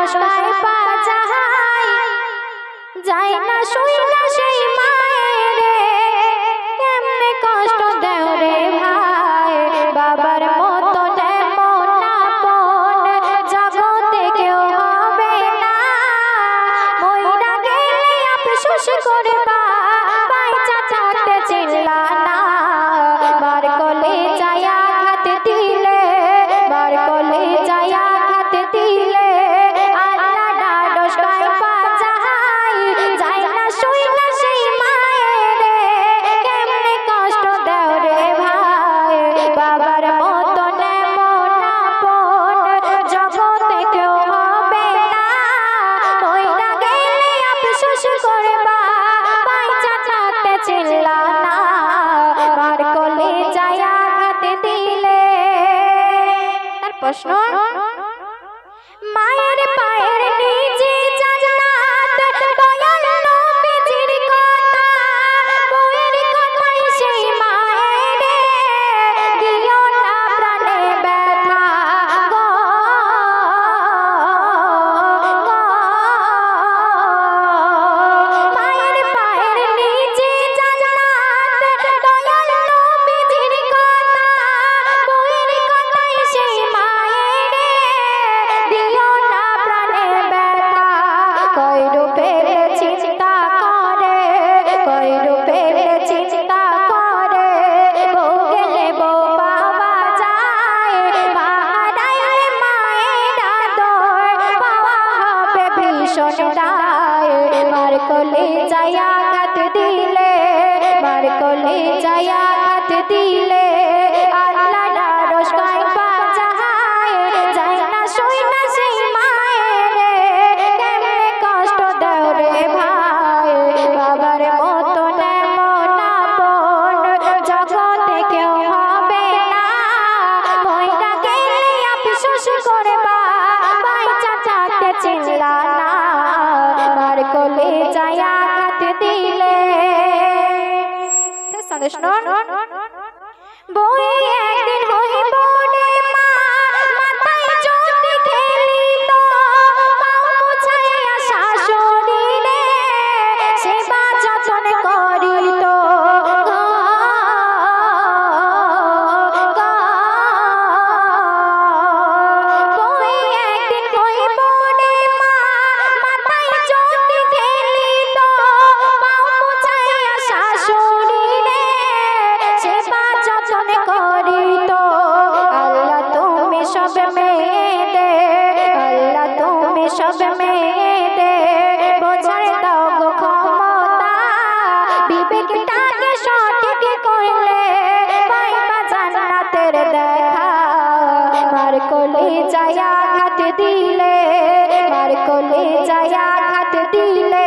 ডসকায় পা যাহাই যায় না শুই না সেই মায়ের কেমনে কষ্ট দেও রে ভাই বাবার মতো এমন আপন জগতে কেউ হবে না মইরা গেলে আফসোস করবা বাইচা থাকতে চিল্লা না মার কোলে যায়া হাত দিলে মার কোলে যায়া হাত দিলে আল্লাহ ডাডস গায় পা যাহাই যায় না শুই না সেই মায়ের কেমনে কষ্ট দাও রে ভাই বাবার মতো এমন আপন জগতে কেউ হবে না মইরা গেলে আফসোস করবা বাইচা থাকতে চিল্লা না মার কোলে যায়া হাত দিলে তার প্রশ্ন মায়ের পায়ের নিচে জান্নাত দয়াল নবীজির কথা বউয়ের কথাই সেই মায়ের দিও না প্রাণে ব্যথা গো মায়ের পায়ের নিচে জান্নাত দয়াল নবীজির কথা বউয়ের কথাই সেই মায়ের দিও না প্রাণে ব্যথা কই রূপের চিন্তা করে কই রূপের চিন্তা করে বউ গেলে বউ পাওয়া যায় মা হারাইলে মায়ের আদর পাওয়া হবে ভীষণ দায় মার কোলে যায়া হাত দিলে মার কোলে যায়া হাত দিলে আল্লাহ ডাডস গায় পা যাহাই যায় না শুই না সেই মায়ের কেমনে কষ্ট দাও রে ভাই বাবার মতো এমন আপন জগতে কেউ হবে না মইরা গেলে আফসোস করবা বাইচা থাকতে চিল্লা না মার কোলে যায়া হাত দিলে শেষ সন্দেশ বই একদিন হইব রে মা মাথায় যদি খেলিত পাও মুছাইয়া শাশুড়িরে সেবা যতন করিত বই একদিন হইব রে মা মাথায় যদি খেলিত পাও মুছাইয়া শাশুড়িরে সেবা যতন করিত আল্লাহ তুমি সব মেয়েদে আল্লাহ তুমি সব মেয়েদে বোঝার দাও গো ক্ষমতা বিবেকটাকে সঠিক করলে পাইবা জান্নাতের দেখা মার কোলে যায়া হাত দিলে মার কোলে যায়া হাত দিলে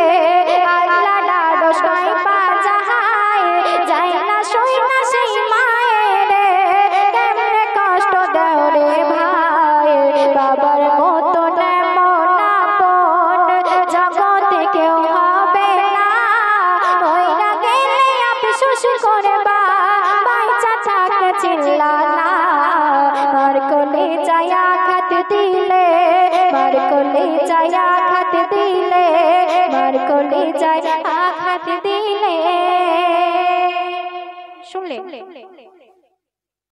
আল্লাহ ডাডস গায় পা যাহাই যায় না শুই না সেই মায়ের কেমনে কষ্ট দাও রে ভাই বাবার মতো এমন আপন জগতে কেউ হবে না মইরা গেলে আফসোস করবা বাইচা থাকতে চিল্লা না মার কোলে যায়া হাত দিলে মার কোলে যায়া হাত দিলে মার কোলে যায়া হাত দিলে শুনলে